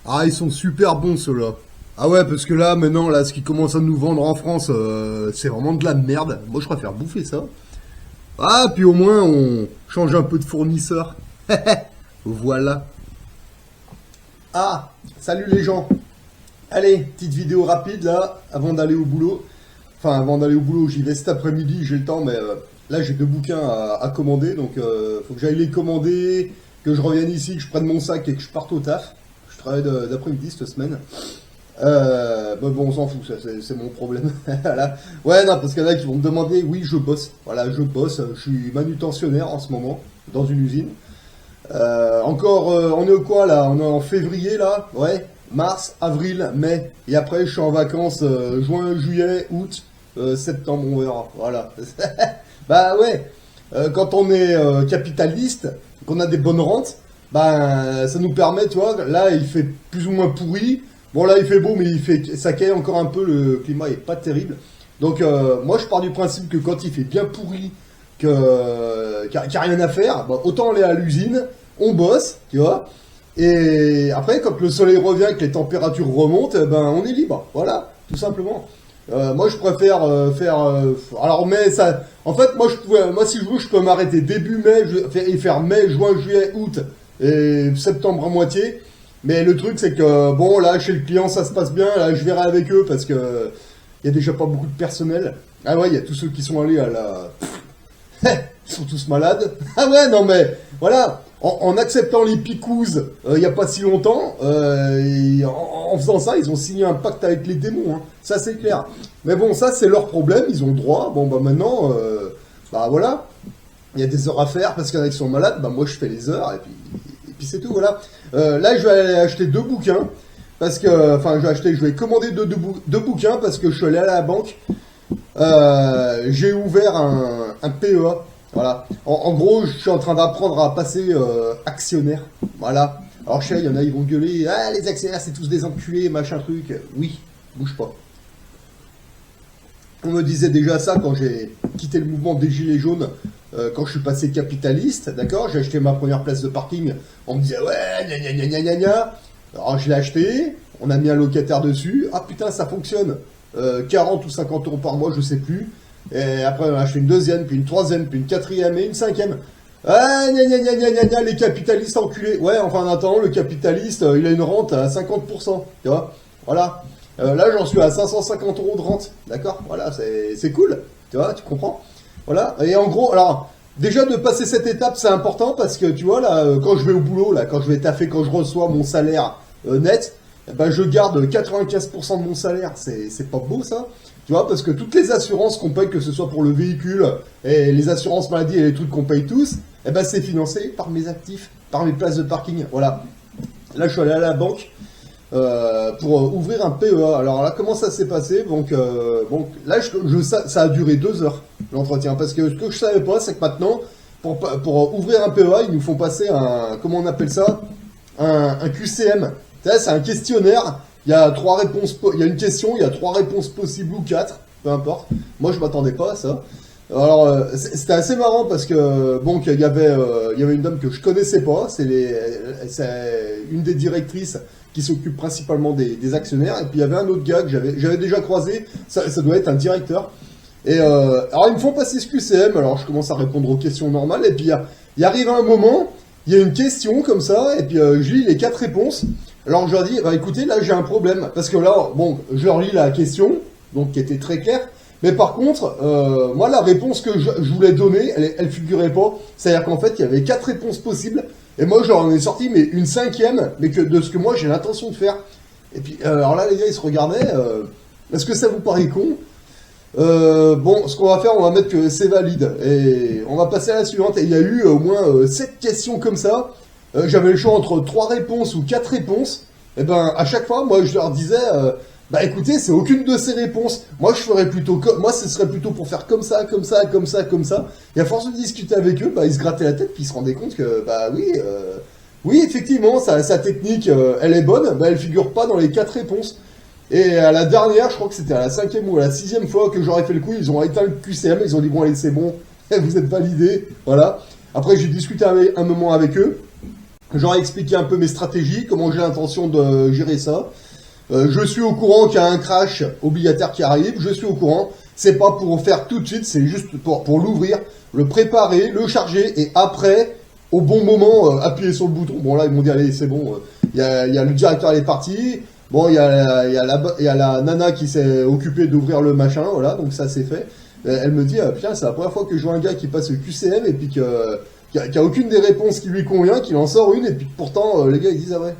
Ah, ils sont super bons ceux-là. Ah ouais, parce que là, maintenant, là, ce qu'ils commencent à nous vendre en France, c'est vraiment de la merde. Moi, je préfère bouffer ça. Ah, puis au moins, on change un peu de fournisseur. Voilà. Ah, salut les gens. Allez, petite vidéo rapide là, avant d'aller au boulot. Enfin, avant d'aller au boulot, j'y vais cet après-midi, j'ai le temps, mais là, j'ai deux bouquins à commander, donc faut que j'aille les commander, que je revienne ici, que je prenne mon sac et que je parte au taf. Je travaille d'après-midi cette semaine. Bah bon, on s'en fout, ça, c'est mon problème. Voilà. Ouais, non, parce qu'il y en a qui vont me demander, oui, je bosse. Voilà, je bosse, je suis manutentionnaire en ce moment, dans une usine. Encore, on est au quoi là? On est en février là? Ouais. Mars, avril, mai. Et après, je suis en vacances juin, juillet, août, septembre, on verra. Voilà. Bah ouais. Quand on est capitaliste, qu'on a des bonnes rentes, bah ça nous permet, tu vois, là il fait plus ou moins pourri. Bon là il fait beau, mais il fait, ça caille encore un peu, le climat est pas terrible. Donc moi je pars du principe que quand il fait bien pourri, qu'il y a rien à faire, bah, autant aller à l'usine, on bosse, tu vois. Et après, quand le soleil revient, que les températures remontent, eh ben, on est libre. Voilà, tout simplement. Moi, je préfère faire. Alors, mais ça. En fait, moi, si je veux, je peux m'arrêter début mai et faire mai, juin, juillet, août et septembre à moitié. Mais le truc, c'est que bon, là, chez le client, ça se passe bien. Là, je verrai avec eux parce que il y a déjà pas beaucoup de personnel. Ah ouais, il y a tous ceux qui sont allés à la. Ils sont tous malades. Ah ouais, non mais voilà, en acceptant les picouses il n'y a pas si longtemps, en faisant ça, ils ont signé un pacte avec les démons. Hein. Ça c'est clair. Mais bon, ça c'est leur problème, ils ont le droit. Bon bah maintenant, bah voilà, il y a des heures à faire parce qu'il y en a qui sont malades. Bah moi je fais les heures et puis c'est tout. Voilà. Là je vais aller acheter deux bouquins. Parce que, enfin, je vais commander deux bouquins parce que je suis allé à la banque. J'ai ouvert un PEA. Voilà. En gros, je suis en train d'apprendre à passer actionnaire. Voilà. Alors, je sais, il y en a, ils vont gueuler. Ah, les actionnaires, c'est tous des enculés, machin truc. Oui, bouge pas. On me disait déjà ça quand j'ai quitté le mouvement des Gilets jaunes, quand je suis passé capitaliste, d'accord. J'ai acheté ma première place de parking. On me disait, ouais, gna gna gna gna gna gna. Alors, je l'ai acheté. On a mis un locataire dessus. Ah putain, ça fonctionne. 40 ou 50 euros par mois, je sais plus. Et après, on a acheté une deuxième, puis une troisième, puis une quatrième et une cinquième. Ah, gna gna gna gna gna gna, les capitalistes enculés. Ouais, enfin, en attendant, le capitaliste, il a une rente à 50%. Tu vois. Voilà. Là, j'en suis à 550 euros de rente. D'accord. Voilà, c'est cool. Tu vois, tu comprends. Voilà. Et en gros, alors, déjà de passer cette étape, c'est important parce que, tu vois, là, quand je vais au boulot, là, quand je vais taffer, quand je reçois mon salaire net, eh ben, je garde 95% de mon salaire. C'est pas beau, ça. Tu vois, parce que toutes les assurances qu'on paye, que ce soit pour le véhicule, et les assurances maladie et les trucs qu'on paye tous, eh ben, c'est financé par mes actifs, par mes places de parking. Voilà. Là, je suis allé à la banque pour ouvrir un PEA. Alors là, comment ça s'est passé? Donc, là, ça a duré 2 heures, l'entretien. Parce que ce que je savais pas, c'est que maintenant, pour ouvrir un PEA, ils nous font passer comment on appelle ça? Un QCM. C'est un questionnaire. Il y a trois réponses. Il y a une question, il y a trois réponses possibles ou quatre, peu importe. Moi, je m'attendais pas à ça. Alors, c'était assez marrant parce que bon, il y avait une dame que je connaissais pas. C'est une des directrices qui s'occupe principalement des actionnaires. Et puis il y avait un autre gars que j'avais déjà croisé. Ça doit être un directeur. Et alors ils me font passer ce QCM. Alors je commence à répondre aux questions normales. Et puis il arrive un moment, il y a une question comme ça. Et puis je lis les quatre réponses. Alors je leur dis, bah écoutez, là j'ai un problème. Parce que là, bon, je leur lis la question, donc qui était très claire. Mais par contre, moi la réponse que je voulais donner, elle figurait pas. C'est-à-dire qu'en fait, il y avait quatre réponses possibles. Et moi j'en ai sorti mais une cinquième, mais de ce que moi j'ai l'intention de faire. Et puis, alors là les gars ils se regardaient. Est-ce que ça vous paraît con? Bon, ce qu'on va faire, on va mettre que c'est valide. Et on va passer à la suivante. Et il y a eu au moins 7 questions comme ça. J'avais le choix entre 3 réponses ou 4 réponses. Et ben, à chaque fois, moi, je leur disais, bah écoutez, c'est aucune de ces réponses. Moi, je ferais plutôt moi, ce serait plutôt pour faire comme ça, comme ça, comme ça, comme ça. Et à force de discuter avec eux, bah, ils se grattaient la tête, puis ils se rendaient compte que, bah oui, oui, effectivement, sa technique, elle est bonne, mais elle figure pas dans les 4 réponses. Et à la dernière, je crois que c'était à la 5e ou à la 6e fois que j'aurais fait le coup, ils ont éteint le QCM, ils ont dit bon allez c'est bon, vous êtes validés, voilà. Après j'ai discuté un moment avec eux, J'aurais expliqué un peu mes stratégies, comment j'ai l'intention de gérer ça. Je suis au courant qu'il y a un crash obligataire qui arrive, je suis au courant. C'est pas pour faire tout de suite, c'est juste pour l'ouvrir, le préparer, le charger et après, au bon moment, appuyer sur le bouton. Bon là, ils m'ont dit, allez, c'est bon, il y a le directeur, il est parti. Bon, il y a la nana qui s'est occupée d'ouvrir le machin, voilà, donc ça c'est fait. Elle me dit, putain, c'est la première fois que je vois un gars qui passe le QCM et puis qu'il n'y a aucune des réponses qui lui convient, qu'il en sort une, et puis pourtant, les gars, ils disent, ah ouais.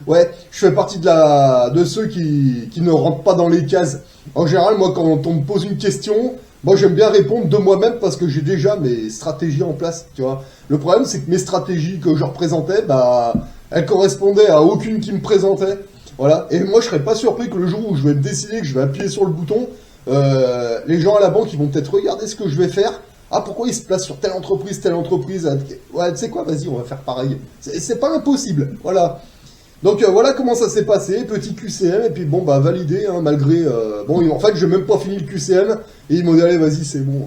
Ouais, je fais partie de ceux qui ne rentrent pas dans les cases. En général, moi, quand on me pose une question, moi, j'aime bien répondre de moi-même parce que j'ai déjà mes stratégies en place, tu vois. Le problème, c'est que mes stratégies que je représentais, bah, elles correspondaient à aucune qui me présentait. Voilà. Et moi, je serais pas surpris que le jour où je vais décider que je vais appuyer sur le bouton, les gens à la banque, ils vont peut-être regarder ce que je vais faire. Ah, pourquoi il se place sur telle entreprise, telle entreprise. Ouais, tu sais quoi, vas-y, on va faire pareil. C'est pas impossible, voilà. Donc voilà comment ça s'est passé, petit QCM, et puis bon, bah validé, hein, malgré... bon, en fait, j'ai même pas fini le QCM, et ils m'ont dit, allez, vas-y, c'est bon.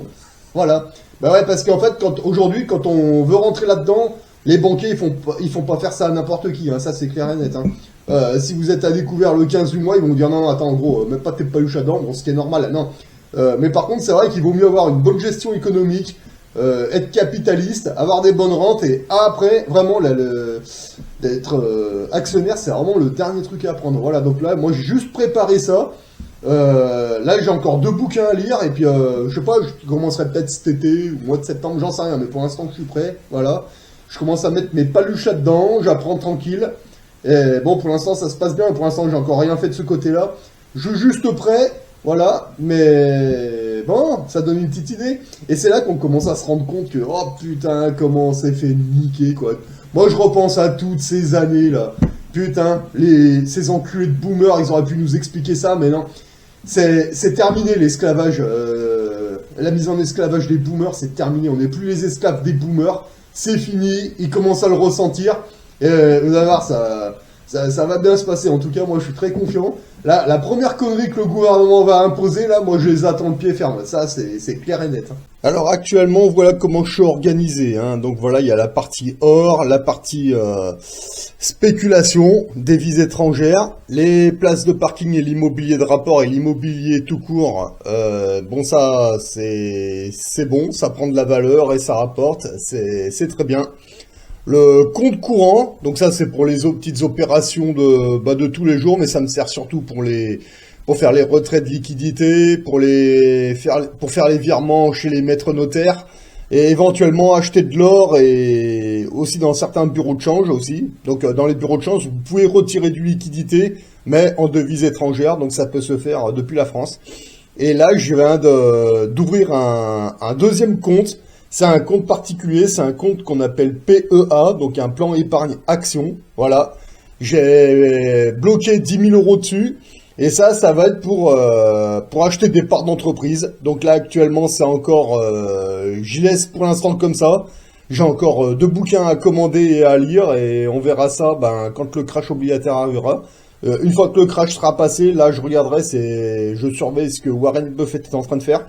Voilà. Bah ouais, parce qu'en fait, aujourd'hui, quand on veut rentrer là-dedans, les banquiers, ils font pas faire ça à n'importe qui, hein, ça c'est clair et net. Hein. Si vous êtes à découvert le 15 du mois, ils vont vous dire, non, attends, en gros, même pas tes paluches à dents, bon, ce qui est normal, non. Mais par contre, c'est vrai qu'il vaut mieux avoir une bonne gestion économique, être capitaliste, avoir des bonnes rentes, et après, vraiment, d'être actionnaire, c'est vraiment le dernier truc à apprendre. Voilà, donc là, moi, j'ai juste préparé ça. Là, j'ai encore 2 bouquins à lire, et puis, je sais pas, je commencerai peut-être cet été, ou mois de septembre, j'en sais rien, mais pour l'instant, je suis prêt, voilà. Je commence à mettre mes paluches dedans, j'apprends tranquille, et bon, pour l'instant, ça se passe bien, pour l'instant, j'ai encore rien fait de ce côté-là. Je suis juste prêt. Voilà, mais bon, ça donne une petite idée. Et c'est là qu'on commence à se rendre compte que, oh putain, comment on s'est fait niquer, quoi. Moi, je repense à toutes ces années, là. Putain, ces enculés de boomers, ils auraient pu nous expliquer ça, mais non. C'est terminé, l'esclavage. La mise en esclavage des boomers, c'est terminé. On n'est plus les esclaves des boomers. C'est fini, ils commencent à le ressentir. Et vous allez voir, ça va bien se passer. En tout cas, moi, je suis très confiant. Là, la première connerie que le gouvernement va imposer, là, moi, je les attends de pied ferme. Ça, c'est clair et net. Hein. Alors, actuellement, voilà comment je suis organisé. Hein. Donc, voilà, il y a la partie or, la partie spéculation, devises étrangères, les places de parking et l'immobilier de rapport et l'immobilier tout court. Bon, ça, c'est bon, ça prend de la valeur et ça rapporte. C'est très bien. Le compte courant, donc ça c'est pour les petites opérations de tous les jours, mais ça me sert surtout pour faire les retraits de liquidité, pour faire les virements chez les maîtres notaires, et éventuellement acheter de l'or, et aussi dans certains bureaux de change aussi. Donc dans les bureaux de change, vous pouvez retirer du liquidité, mais en devises étrangères, donc ça peut se faire depuis la France. Et là, je viens d'ouvrir un deuxième compte. C'est un compte particulier, c'est un compte qu'on appelle PEA, donc un plan épargne action, voilà. J'ai bloqué 10 000 € dessus, et ça va être pour acheter des parts d'entreprise. Donc là, actuellement, c'est encore, j'y laisse pour l'instant comme ça. J'ai encore 2 bouquins à commander et à lire, et on verra ça quand le crash obligataire arrivera. Une fois que le crash sera passé, là, je regarderai, je surveille ce que Warren Buffett est en train de faire.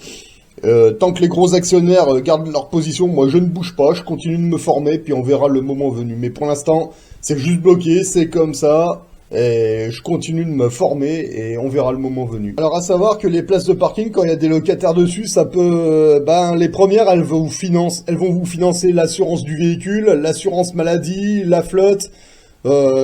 Tant que les gros actionnaires gardent leur position, moi je ne bouge pas, je continue de me former, puis on verra le moment venu. Mais pour l'instant, c'est juste bloqué, c'est comme ça, et je continue de me former, et on verra le moment venu. Alors à savoir que les places de parking, quand il y a des locataires dessus, ça peut... les premières, elles vont vous financer l'assurance du véhicule, l'assurance maladie, la flotte...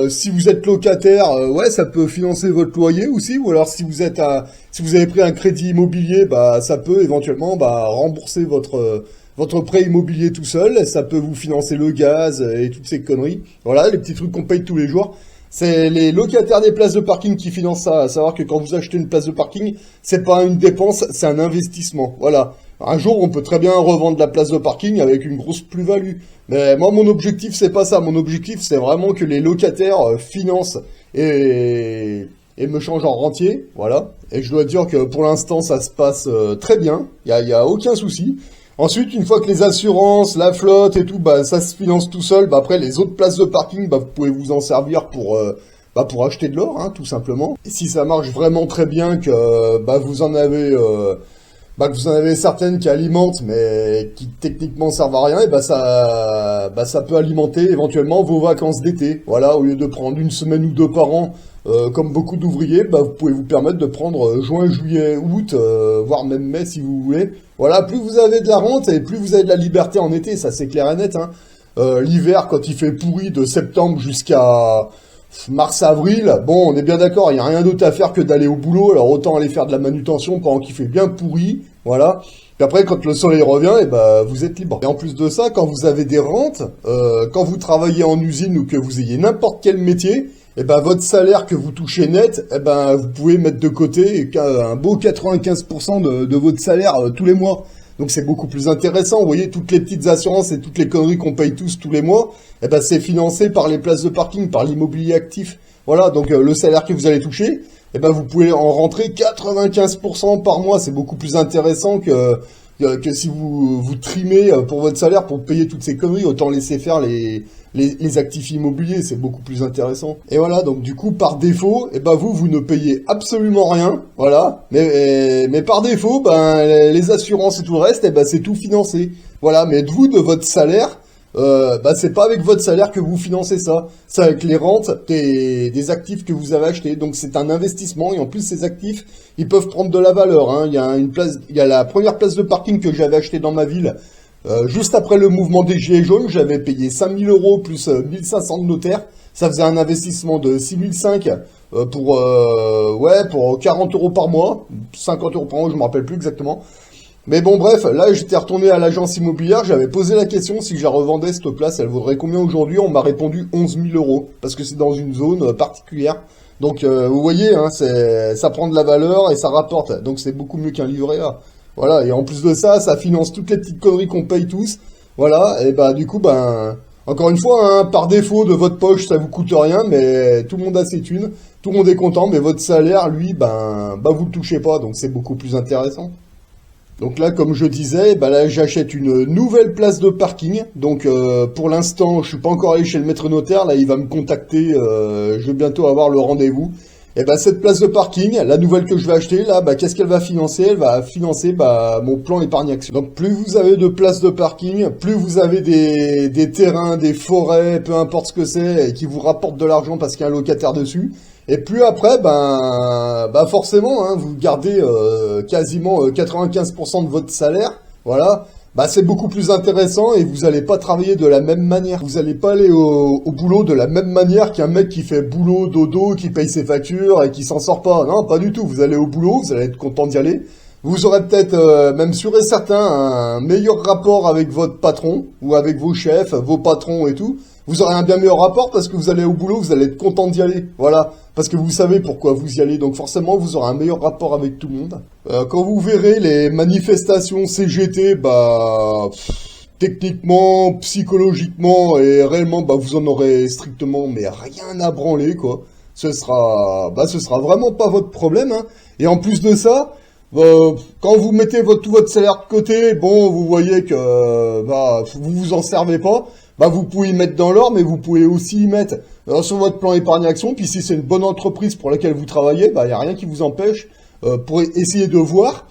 si vous êtes locataire, ouais, ça peut financer votre loyer aussi, ou alors si vous avez pris un crédit immobilier, ça peut éventuellement rembourser votre prêt immobilier tout seul, ça peut vous financer le gaz et toutes ces conneries. Voilà, les petits trucs qu'on paye tous les jours. C'est les locataires des places de parking qui financent ça. À savoir que quand vous achetez une place de parking, c'est pas une dépense, c'est un investissement. Voilà. Un jour, on peut très bien revendre la place de parking avec une grosse plus-value. Mais moi, mon objectif, c'est pas ça. Mon objectif, c'est vraiment que les locataires financent et me changent en rentier. Voilà. Et je dois dire que pour l'instant, ça se passe très bien. Il y a aucun souci. Ensuite, une fois que les assurances, la flotte et tout, ça se finance tout seul, après, les autres places de parking, vous pouvez vous en servir pour acheter de l'or, hein, tout simplement. Et si ça marche vraiment très bien, que vous en avez... que vous en avez certaines qui alimentent, mais qui techniquement servent à rien, et ça peut alimenter éventuellement vos vacances d'été. Voilà, au lieu de prendre une semaine ou deux par an, comme beaucoup d'ouvriers, vous pouvez vous permettre de prendre juin, juillet, août, voire même mai si vous voulez. Voilà, plus vous avez de la rente et plus vous avez de la liberté en été, ça c'est clair et net, hein. L'hiver, quand il fait pourri de septembre jusqu'à mars-avril, bon, on est bien d'accord, il n'y a rien d'autre à faire que d'aller au boulot, alors autant aller faire de la manutention pendant qu'il fait bien pourri, voilà. Puis après, quand le soleil revient, vous êtes libre. Et en plus de ça, quand vous avez des rentes, quand vous travaillez en usine ou que vous ayez n'importe quel métier, votre salaire que vous touchez net, vous pouvez mettre de côté un beau 95% de votre salaire tous les mois. Donc c'est beaucoup plus intéressant. Vous voyez, toutes les petites assurances et toutes les conneries qu'on paye tous les mois, c'est financé par les places de parking, par l'immobilier actif. Voilà, donc le salaire que vous allez toucher, vous pouvez en rentrer 95% par mois. C'est beaucoup plus intéressant que si vous trimez pour votre salaire pour payer toutes ces conneries. Autant laisser faire les actifs immobiliers, c'est beaucoup plus intéressant. Et voilà, donc du coup, par défaut, vous ne payez absolument rien, voilà. Mais par défaut, les assurances et tout le reste, c'est tout financé. Voilà, mais vous, de votre salaire, c'est pas avec votre salaire que vous financez ça. C'est avec les rentes des actifs que vous avez achetés. Donc c'est un investissement et en plus ces actifs, ils peuvent prendre de la valeur, hein. Il y a la première place de parking que j'avais achetée dans ma ville. Juste après le mouvement des Gilets jaunes, j'avais payé 5 000 € plus 1 500 de notaire. Ça faisait un investissement de 6 500 pour 40 € par mois. 50 € par mois, je me rappelle plus exactement. Mais bon, bref, là, j'étais retourné à l'agence immobilière, j'avais posé la question si je revendais cette place, elle vaudrait combien aujourd'hui? On m'a répondu 11 000 €, parce que c'est dans une zone particulière. Donc, vous voyez, hein, ça prend de la valeur et ça rapporte. Donc, c'est beaucoup mieux qu'un livret A. Voilà, et en plus de ça, ça finance toutes les petites conneries qu'on paye tous. Voilà, et du coup, encore une fois, hein, par défaut de votre poche, ça vous coûte rien, mais tout le monde a ses thunes, tout le monde est content, mais votre salaire, lui, vous le touchez pas, donc c'est beaucoup plus intéressant. Donc là, comme je disais, là, j'achète une nouvelle place de parking. Donc pour l'instant, je suis pas encore allé chez le maître notaire. Là, il va me contacter. Je vais bientôt avoir le rendez-vous. Et cette place de parking, la nouvelle que je vais acheter, là, qu'est-ce qu'elle va financer? Elle va financer mon plan épargne action. Donc plus vous avez de places de parking, plus vous avez des terrains, des forêts, peu importe ce que c'est, et qui vous rapportent de l'argent parce qu'il y a un locataire dessus. Et plus après, forcément, hein, vous gardez quasiment 95% de votre salaire, voilà. C'est beaucoup plus intéressant et vous allez pas travailler de la même manière. Vous allez pas aller au boulot de la même manière qu'un mec qui fait boulot, dodo, qui paye ses factures et qui s'en sort pas. Non, pas du tout. Vous allez au boulot, vous allez être content d'y aller. Vous aurez peut-être, même sûr et certain, un meilleur rapport avec votre patron ou avec vos chefs, vos patrons et tout. Vous aurez un bien meilleur rapport parce que vous allez au boulot, vous allez être content d'y aller. Voilà. Parce que vous savez pourquoi vous y allez. Donc forcément, vous aurez un meilleur rapport avec tout le monde. Quand vous verrez les manifestations CGT, techniquement, psychologiquement et réellement, vous en aurez strictement mais rien à branler, quoi. Ce sera vraiment pas votre problème, hein. Et en plus de ça, quand vous mettez tout votre salaire de côté, bon, vous voyez que vous vous en servez pas. Vous pouvez y mettre dans l'or, mais vous pouvez aussi y mettre sur votre plan épargne action. Puis si c'est une bonne entreprise pour laquelle vous travaillez, il n'y a rien qui vous empêche pour essayer de voir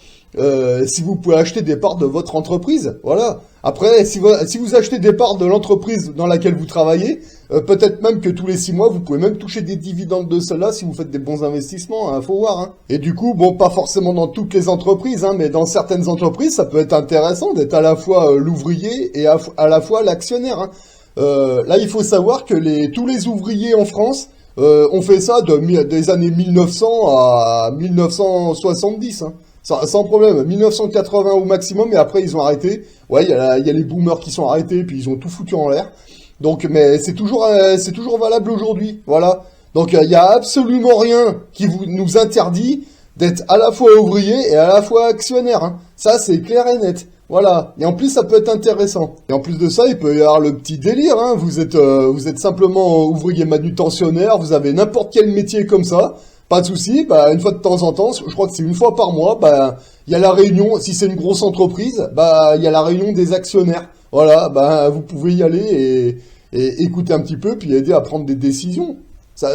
si vous pouvez acheter des parts de votre entreprise. Voilà. Après, si vous achetez des parts de l'entreprise dans laquelle vous travaillez, peut-être même que tous les 6 mois, vous pouvez même toucher des dividendes de cela si vous faites des bons investissements, hein, faut voir. Hein. Et du coup, bon, pas forcément dans toutes les entreprises, hein, mais dans certaines entreprises, ça peut être intéressant d'être à la fois l'ouvrier et à la fois l'actionnaire. Hein. Là, il faut savoir que tous les ouvriers en France ont fait ça des années 1900 à 1970. Hein. Sans problème, 1980 au maximum, et après ils ont arrêté. Ouais, il y a les boomers qui sont arrêtés, puis ils ont tout foutu en l'air. Donc, mais c'est toujours valable aujourd'hui, voilà. Donc il y a absolument rien qui nous interdit d'être à la fois ouvrier et à la fois actionnaire. Hein. Ça, c'est clair et net. Voilà. Et en plus, ça peut être intéressant. Et en plus de ça, il peut y avoir le petit délire. Hein. Vous êtes simplement ouvrier manutentionnaire. Vous avez n'importe quel métier comme ça. Pas de souci, une fois de temps en temps, je crois que c'est une fois par mois, il y a la réunion, si c'est une grosse entreprise, il y a la réunion des actionnaires. Voilà, vous pouvez y aller et écouter un petit peu, puis aider à prendre des décisions. Ça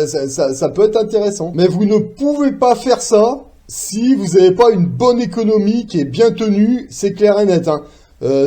peut être intéressant. Mais vous ne pouvez pas faire ça si vous n'avez pas une bonne économie qui est bien tenue, c'est clair et net, hein.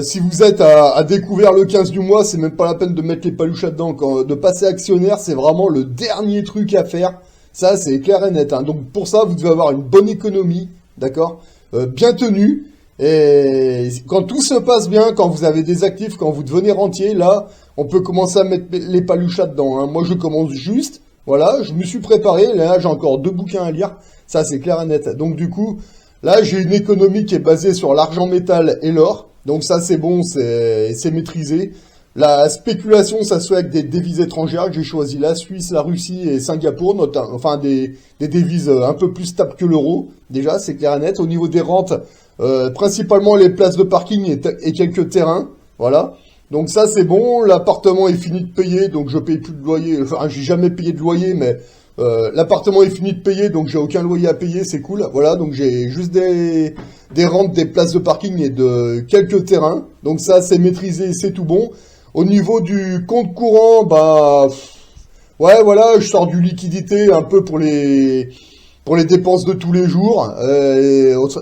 Si vous êtes à découvert le 15 du mois, c'est même pas la peine de mettre les paluchas dedans. De passer actionnaire, c'est vraiment le dernier truc à faire. Ça, c'est clair et net, hein. Donc pour ça, vous devez avoir une bonne économie, d'accord, bien tenue. Et quand tout se passe bien, quand vous avez des actifs, quand vous devenez rentier, là, on peut commencer à mettre les paluchas dedans, hein. Moi, je commence juste, voilà, je me suis préparé. Là, j'ai encore 2 bouquins à lire. Ça, c'est clair et net. Donc du coup, là, j'ai une économie qui est basée sur l'argent métal et l'or. Donc ça, c'est bon, c'est maîtrisé. La spéculation, ça se fait avec des devises étrangères. J'ai choisi la Suisse, la Russie et Singapour, enfin des devises un peu plus stables que l'euro. Déjà, c'est clair et net. Au niveau des rentes, principalement les places de parking et quelques terrains. Voilà. Donc ça, c'est bon. L'appartement est fini de payer, donc je paye plus de loyer. Enfin, j'ai jamais payé de loyer, mais l'appartement est fini de payer, donc j'ai aucun loyer à payer, c'est cool. Voilà, donc j'ai juste des rentes, des places de parking et de quelques terrains. Donc ça, c'est maîtrisé, c'est tout bon. Au niveau du compte courant, bah ouais, voilà, je sors du liquidité un peu pour les dépenses de tous les jours.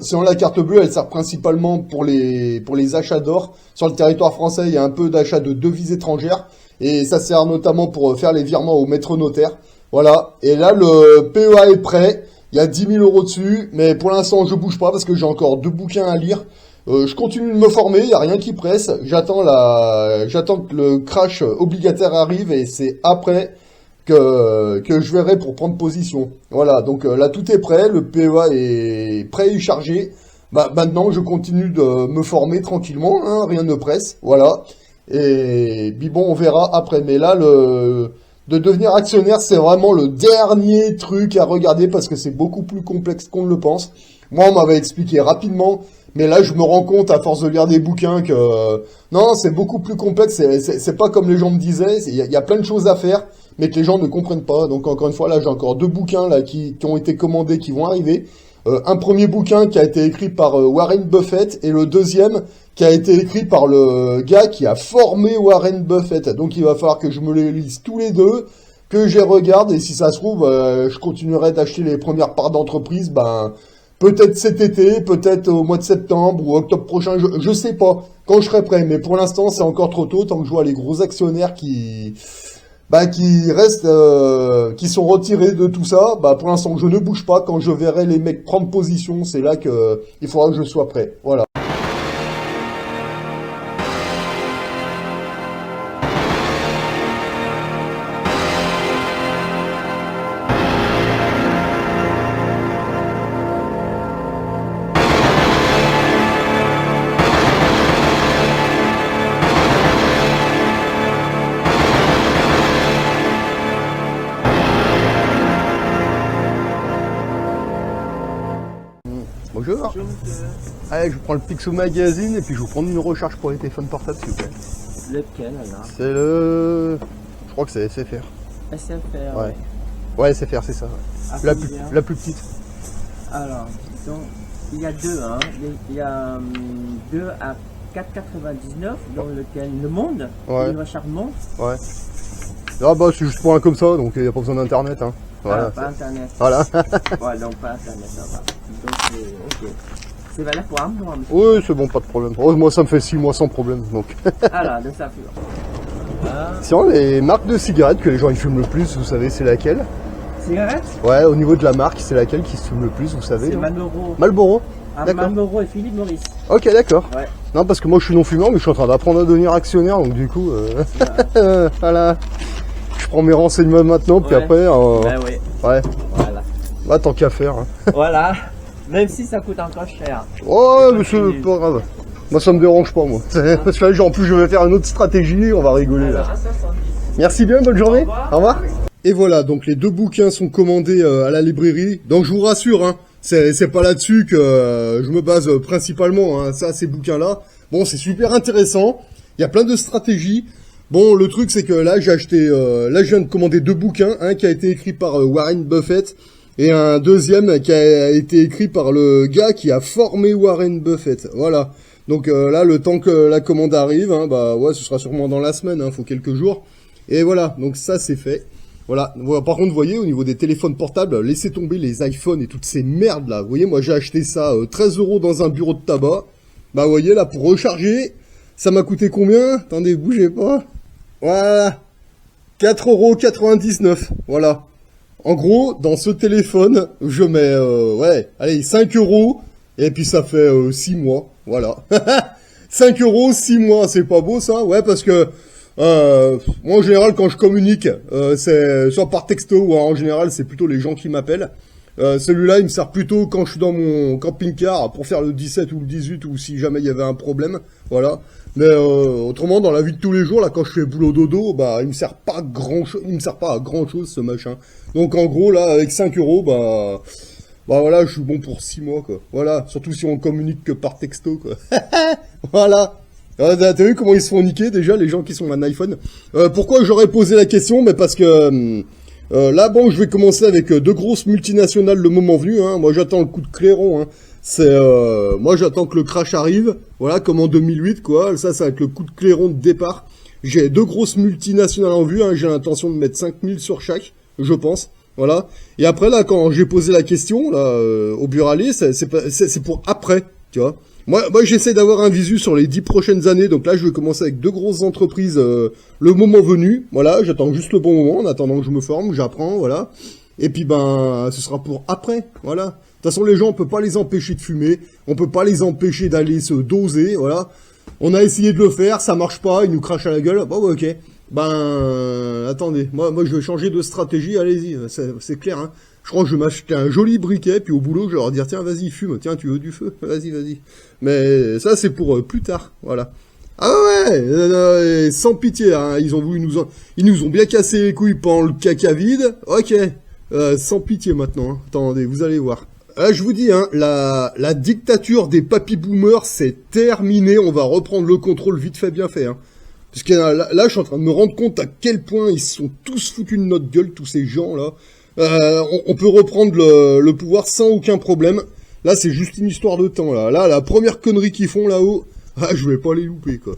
Sinon, la carte bleue, elle sert principalement pour les achats d'or. Sur le territoire français, il y a un peu d'achats de devises étrangères. Et ça sert notamment pour faire les virements au maître notaire. Voilà. Et là, le PEA est prêt. Il y a 10 000 € dessus. Mais pour l'instant, je bouge pas parce que j'ai encore 2 bouquins à lire. Je continue de me former. Il n'y a rien qui presse. J'attends que le crash obligataire arrive et c'est après que je verrai pour prendre position. Voilà. Donc là, tout est prêt. Le PEA est prêt et chargé. Bah, maintenant, je continue de me former tranquillement. Hein, rien ne presse. Voilà. Et puis bon, on verra après. Mais là, de devenir actionnaire, c'est vraiment le dernier truc à regarder parce que c'est beaucoup plus complexe qu'on ne le pense. Moi, on m'avait expliqué rapidement, mais là, je me rends compte à force de lire des bouquins que non, c'est beaucoup plus complexe. C'est pas comme les gens me disaient. Il y a plein de choses à faire, mais que les gens ne comprennent pas. Donc encore une fois, là, j'ai encore 2 bouquins là qui ont été commandés, qui vont arriver. Un premier bouquin qui a été écrit par Warren Buffett et le deuxième qui a été écrit par le gars qui a formé Warren Buffett. Donc il va falloir que je me les lise tous les deux, que je les regarde et si ça se trouve, je continuerai d'acheter les premières parts d'entreprise, ben peut-être cet été, peut-être au mois de septembre ou octobre prochain, je sais pas quand je serai prêt. Mais pour l'instant, c'est encore trop tôt tant que je vois les gros actionnaires qui restent, qui sont retirés de tout ça. Bah, pour l'instant, je ne bouge pas. Quand je verrai les mecs prendre position, c'est là que il faudra que je sois prêt. Voilà. Bonjour. Allez, je prends le Picsou Magazine et puis je vous prends une recharge pour les téléphones portables, s'il vous plaît. Lequel alors? C'est le... Je crois que c'est SFR. SFR. Ouais. Ouais, SFR, c'est ça. Ouais. La plus petite. Alors, donc, il y a deux, hein. Il y a 2 à 4,99 dans lequel le monde, ouais. Une recharge monde. Ouais. Ah bah c'est juste pour un comme ça, donc il n'y a pas besoin d'internet. Hein. Voilà, pas internet. Voilà. Ouais, donc pas internet, ça va. Donc c'est ok. C'est valable pour un mois, monsieur. Oui, c'est bon, pas de problème. Oh, moi ça me fait 6 mois sans problème. Donc. Alors, donc ça fait. Voilà. Sinon, les marques de cigarettes que les gens ils fument le plus, vous savez, c'est laquelle? Cigarette? Ouais, au niveau de la marque, c'est laquelle qui se fume le plus, vous savez? C'est Marlboro. Marlboro? Marlboro et Philippe Morris. Ok, d'accord. Ouais. Non, parce que moi je suis non-fumeur, mais je suis en train d'apprendre à devenir actionnaire, donc du coup, voilà. Je prends mes renseignements maintenant, puis après... Ben oui. Ouais. Voilà. Bah, tant qu'à faire. Hein. Voilà. Même si ça coûte encore cher. Oh, mais c'est pas grave. Moi, ça me dérange pas, moi. Parce que là, en plus, je vais faire une autre stratégie, on va rigoler là. Merci bien, bonne journée. Au revoir. Et voilà, donc les 2 bouquins sont commandés à la librairie. Donc, je vous rassure, hein, c'est pas là-dessus que je me base principalement, hein, ça, ces bouquins-là. Bon, c'est super intéressant. Il y a plein de stratégies. Bon, le truc, c'est que là, j'ai acheté... là, je viens de commander 2 bouquins. Un qui a été écrit par Warren Buffett et un deuxième qui a été écrit par le gars qui a formé Warren Buffett. Voilà. Donc là, le temps que la commande arrive, hein, bah ouais, ce sera sûrement dans la semaine, hein, faut quelques jours. Et voilà, donc ça, c'est fait. Voilà. Par contre, vous voyez, au niveau des téléphones portables, laissez tomber les iPhones et toutes ces merdes là. Vous voyez, moi j'ai acheté ça 13 € dans un bureau de tabac. Bah, vous voyez, là, pour recharger, ça m'a coûté combien? Attendez, bougez pas. Voilà. 4,99 €. Voilà. En gros, dans ce téléphone, je mets, ouais, allez, 5 €. Et puis ça fait 6 mois. Voilà. 5 €, 6 mois. C'est pas beau ça? Ouais, parce que... moi en général quand je communique c'est soit par texto ou en général c'est plutôt les gens qui m'appellent. Celui-là il me sert plutôt quand je suis dans mon camping-car pour faire le 17 ou le 18 ou si jamais il y avait un problème, voilà. Mais autrement dans la vie de tous les jours là quand je fais boulot dodo bah il me sert pas à grand chose ce machin. Donc en gros là avec 5 € bah voilà je suis bon pour 6 mois quoi. Voilà, surtout si on communique que par texto quoi. Voilà. T'as vu comment ils se font niquer déjà les gens qui sont un iPhone. Pourquoi j'aurais posé la question? Mais parce que là bon je vais commencer avec deux grosses multinationales le moment venu. Hein. Moi j'attends le coup de clairon. Hein. Moi j'attends que le crash arrive. Voilà comme en 2008 quoi. Ça va être le coup de clairon de départ. J'ai deux grosses multinationales en vue. Hein. J'ai l'intention de mettre 5000 sur chaque, je pense. Voilà. Et après là quand j'ai posé la question là au Buralier, c'est pour après, tu vois. Moi j'essaie d'avoir un visu sur les 10 prochaines années, donc là je vais commencer avec deux grosses entreprises le moment venu, voilà, j'attends juste le bon moment, en attendant que je me forme, j'apprends, voilà, et puis ben, ce sera pour après, voilà. De toute façon les gens, on peut pas les empêcher de fumer, on peut pas les empêcher d'aller se doser, voilà. On a essayé de le faire, ça marche pas, ils nous crachent à la gueule, bah ouais, ok. Ben, attendez, moi je vais changer de stratégie, allez-y, c'est clair, hein. Je crois que je vais m'acheter un joli briquet, puis au boulot, je vais leur dire, tiens, vas-y, fume, tiens, tu veux du feu? Vas-y. Mais ça, c'est pour plus tard, voilà. Ah ouais, sans pitié, hein, ils nous ont bien cassé les couilles pendant le caca vide, ok, sans pitié maintenant, hein. Attendez, vous allez voir. Je vous dis, hein, la dictature des papy boomers, c'est terminé, on va reprendre le contrôle vite fait, bien fait, hein. Parce que là, je suis en train de me rendre compte à quel point ils sont tous foutus de notre gueule, tous ces gens-là. On peut reprendre le pouvoir sans aucun problème. Là, c'est juste une histoire de temps, là. Là, la première connerie qu'ils font là-haut, je vais pas les louper, quoi.